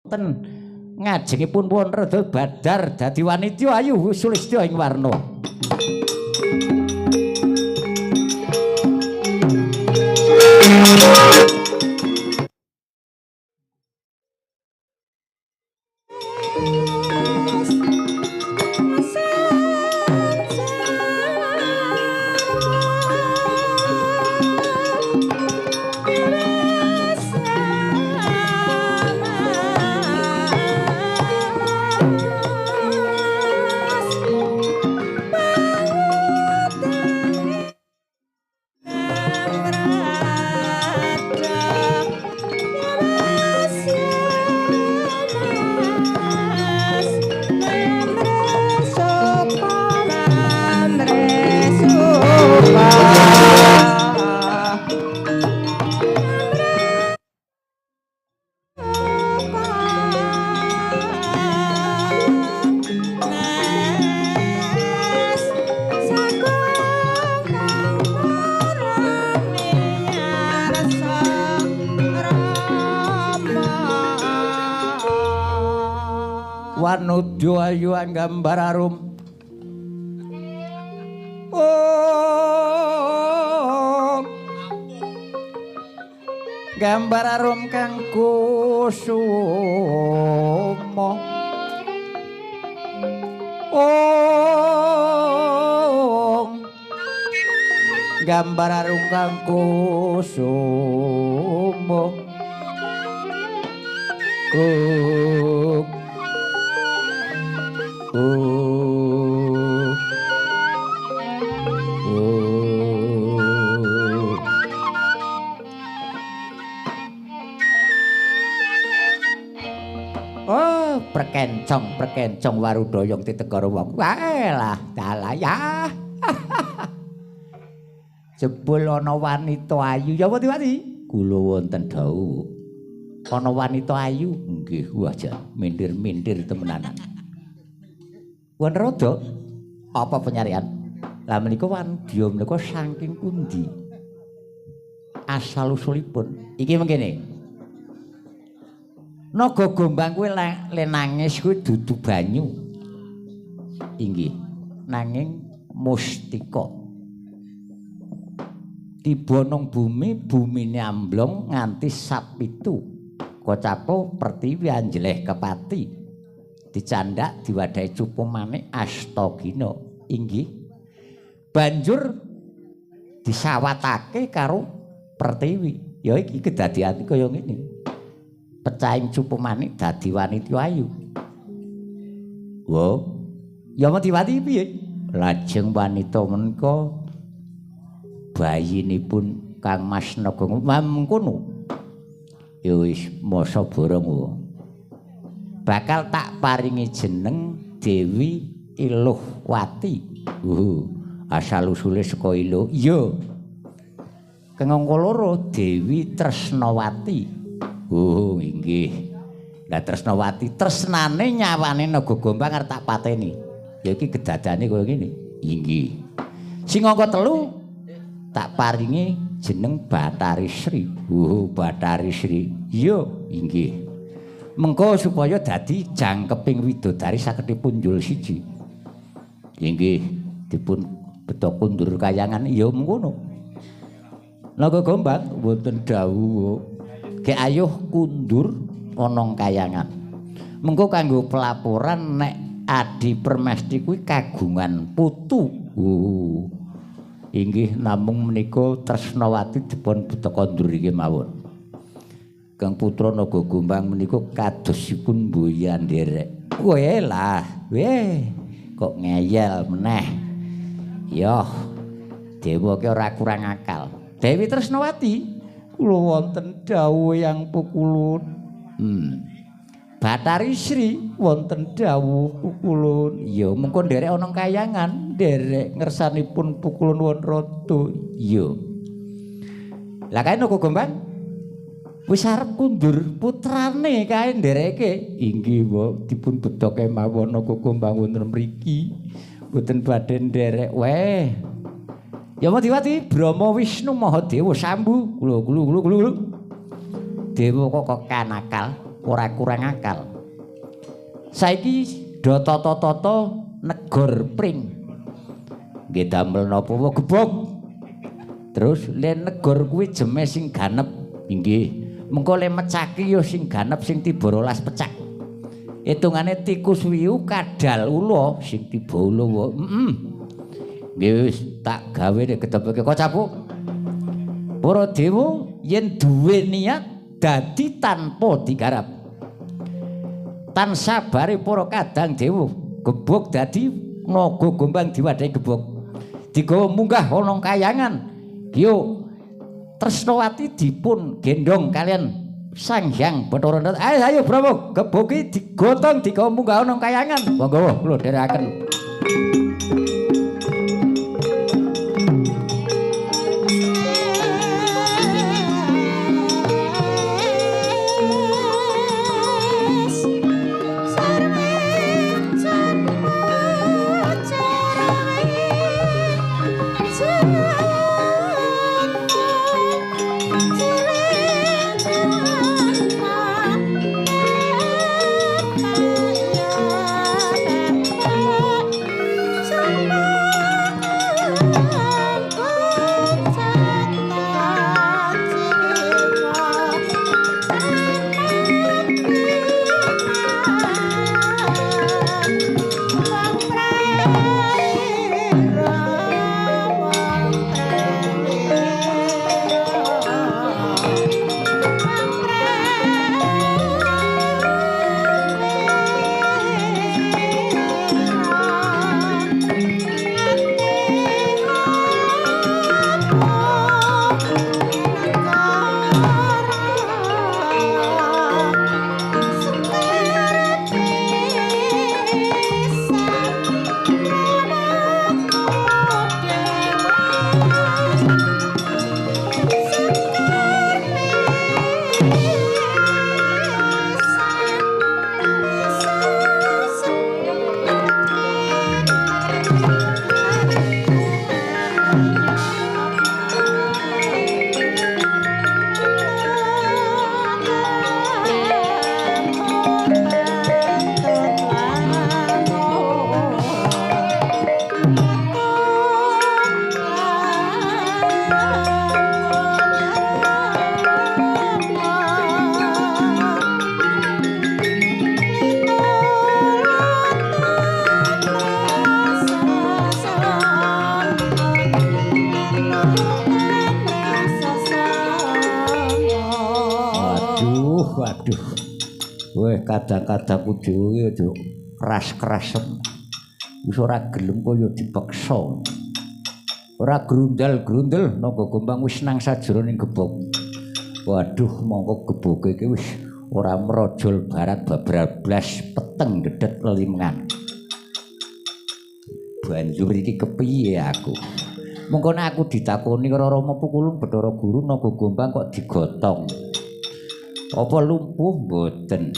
ten ngajengipun pun rada badar dadi wanita ayu Sulistya ing warna. Wanudya ayu anggambar arum gambar arum kang kusuma gambar arum kang kusuma Perkencong Warudoyong titegara wong. Waelah dalah. Jebul ana wanita ayu ya Wati. Kula wonten dawuh. Ana wanita ayu nggih waja mindir-mindir temenanan. Wonten rada apa penyarian? Lah menika Wanudya menika saking pundi? Asal usulipun. Iki mengkene. Naga Gombang kuwi le nangis kuwi dudu banyu. Inggih, nanging mustika. Tiba nang bumi, bumine amblong nganti sapitu. Kocapo Pertiwi anjleh kepati. Dicandak diwadahi cupu manik Astagina. Inggih. Banjur disawatake karo Pertiwi. Ya iki kedadian kaya ngene. Pecahing cupu manik dadi wanita ayu. Wo, ya Madiwati piye? Lajeng wanita menika bayinipun Kang Mas Naga mangkono. Ya wis masa borong. Bakal tak paringi jeneng Dewi Iluhwati. Asal usule saka Iluh. Iya. Kengangka loro Dewi Tresnawati. Oh inggih. Lah Tresnawati tresnane nyawane Naga Gombang arep tak pateni. Ya iki kedadane kaya ngene. Inggih. Sing angka 3 tak paringi jeneng Bathari Sri. Bathari Sri. Iya, inggih. Mengko supaya dadi jangkeping widodari saketipun Jul siji. Inggih, dipun beto kundur kayangan ya mengkono. Naga Gombang wonten dawuh Ki ayuh kundur ana kayangan. Mengko kanggo pelaporan nek Adi Permesti kuwi kagungan putu. Inggih namung menika Tresnawati dipun beto kundur iki mawon. Kang putra Naga Gombang menika kadosipun mboyan nderek. Welah, kok ngeyel meneh. Yoh, dewa ki ora kurang akal. Dewi Tresnawati kula wonten dawuh yang pukulun. Bathari Sri wonten dawuh pukulun. Ya mengko nderek ana kayangan, nderek ngersanipun pukulun won rada. Ya. Lah kae Naga Gombang wis arep kundur putrane kae ndereke. Inggih, Mbok, dipun bedoke mawon Naga Gombang wonten mriki. Mboten badhe nderek weh. Ya Madiwati, Brahma Wisnu Mahadewa Sambu. Kula. Dewa kok kanakal. ora kurang akal. Saiki do tata-tata negor pring. Nggih damel napa wae gebog. Terus le negor kuwi jeme sing ganep. Inggih. Mengko le mecaki ya sing ganep sing tiba 12 pecak. Hitungane tikus wiyu kadal ula sing tiba ula wae. Nggih wis tak gawe nek gedhepke kocapuk. Para dewa yen duwe niat dadi tanpa digarap. Tan sabare para kadang dewa gebog dadi naga gombang diwadahi gebog. Digawa munggah ana kayangan. Yo Tresnawati dipun gendong kalian Sang Hyang Bathara Ndara. Ayo Prabu, gebog iki digotong digawa munggah ana kayangan. Monggo kula dherekaken. Kadang-kadangku dhewe aja keras-kerasem. Wis ora gelem kaya dipaksa. Ora grundal-grundel naga gombang wis nang sajroning gebog. Waduh, mongko geboge iki wis ora merojol barat bablas peteng dedet lelimengan. Banjur iki kepiye aku? Mengko nek aku ditakoni karo Rama Pukulung Bathara Guru naga gombang kok digotong. Apa lumpuh mboten?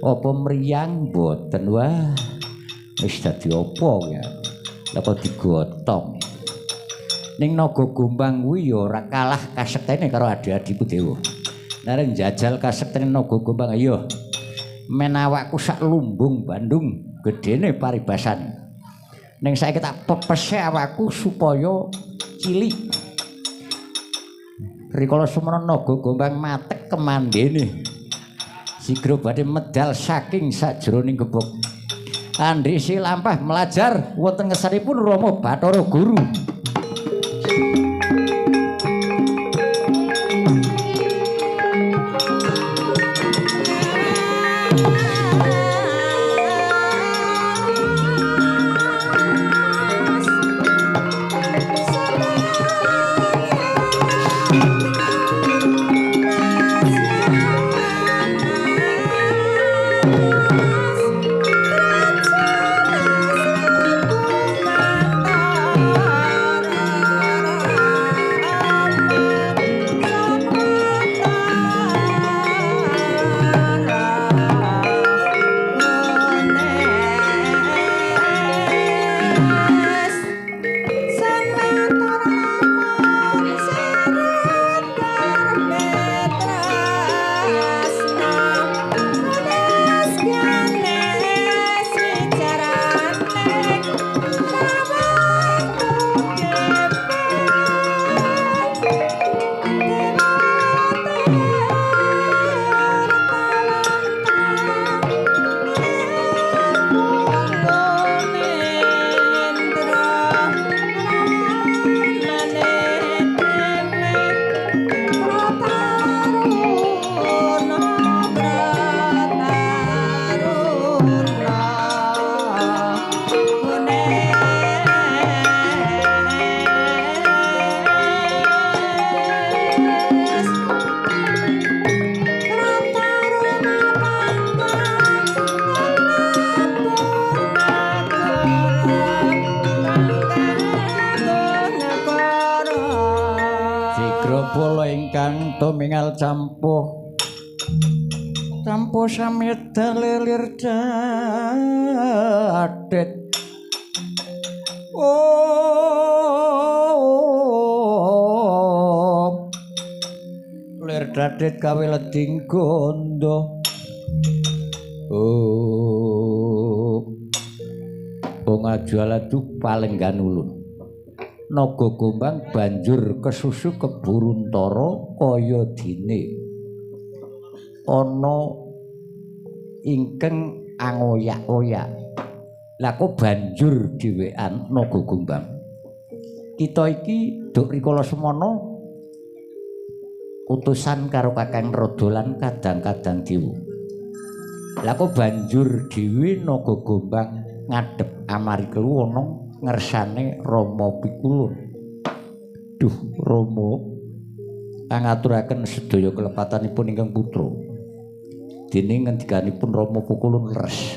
Apa mriyang mboten? Wah, wis dadi apa ya? Lah kok digotong. Ning naga gombang kuwi ya ora kalah kasektene karo adik-adikku dewa. Nek njajal kasektene naga gombang ayo. Men awakku sak lumbung Bandung gedene paribasan. Ning saiki tak pepese awakku supaya cilik. Rikala semana naga gombang matek kemandene. Sigra badhe medal saking sajroning gebog. Andrisi lampah melajar wonten ngesanipun Rama Bathara Guru. kang tumingal campuh samit lelir dadet lir dadet kawe leding gondo wong ajaladu palenggan ulun naga gombang banjur kesusu keburuntara kaya dene ana ingkang angoyak-oyak. Lah kok banjur dhewean naga gombang. Kita iki duk rikala semana utusan karo Kakang Rodolan kadang-kadang dewa. Lah kok banjur dhewe naga gombang ngadhep amari keluwana ngersane Rama Pikulun. Duh Rama angaturaken sedaya kelepatanipun ingkang putra. Dene ngendikanipun Rama Pikulun leres.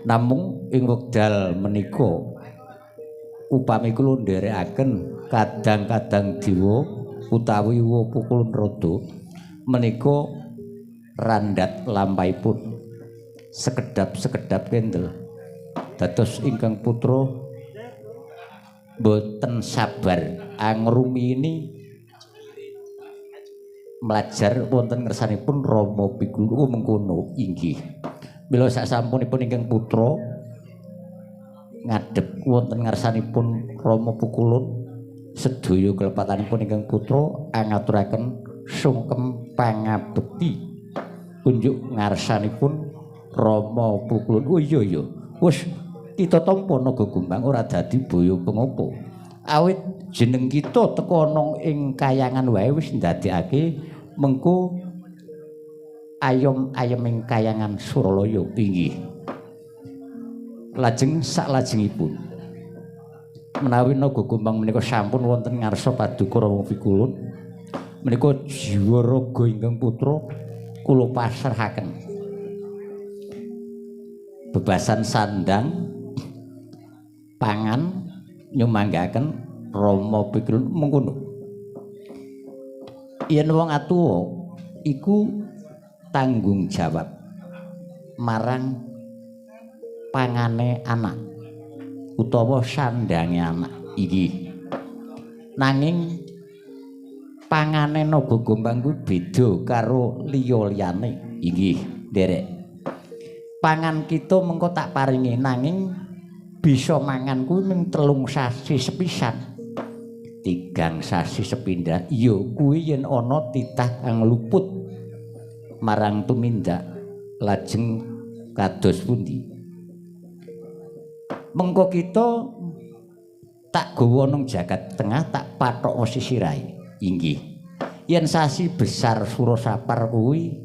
Namung ing wekdal menika upami kula nderekaken kadang-kadang dewa utawi Pikulun Rada menika randhat lampahipun sekedap-sekedap kendel. Dados ingkang putra boten sabar angrumiyini mlajar wonten ngersanipun Rama Pikulun mengkono inggih. Mila sasampunipun ingkang putra ngadhep wonten ngarsanipun Rama Pikulun sedaya kelepatanipun ingkang putra angaturaken sungkem pangabekti kunjuk ngarsanipun Rama Pikulun. Oh iya ya wis kita tampa naga gombang ora dadi boyo pengopo awit jeneng kita teka ana ing kayangan wae wis ndadekake mengko ayom-ayeming kayangan Suralaya inggih. Lajeng saklajengipun menawi naga gombang menika sampun wonten ngarsa paduka Rama Pikulun menika jiwa raga ingkang putra kula pasrahaken bebasan sandang pangan nyumanggaken Rama Pikulun mengkono. Yen wong atuwa iku tanggung jawab marang pangane anak utawa sandange anak iki. Nanging pangane naga gombang kuwi beda karo liya-liyane inggih, nderek. Pangan kita mengko tak paringi nanging bisa mangan kuwi mung 3 sasi sepisan. 3 sasi sepindhah. Ya kuwi yen ana titah kang luput marang tumindak lajeng kados pundi. Mengko kita tak gawa nang jagat tengah tak pathok sisirahe. Inggih. Yen sasi besar Surasapar kuwi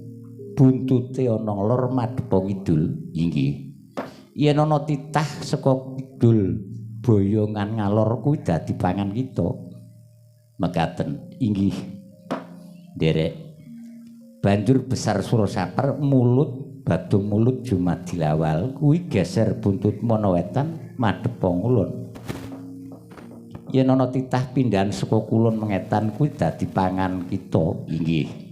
buntute ana lor madhepa kidul. Inggih. Yen ana titah saka kidul boyongan ngalor kuwi dadi pangan kita. Mekaten. Inggih. Nderek. Banjur besar Surasapar mulut badung mulut Jumadilawal kuwi geser buntut Manawetan madhepa ngulon. Yen ana titah pindahan saka kulon mengetan kuwi dadi pangan kita inggih.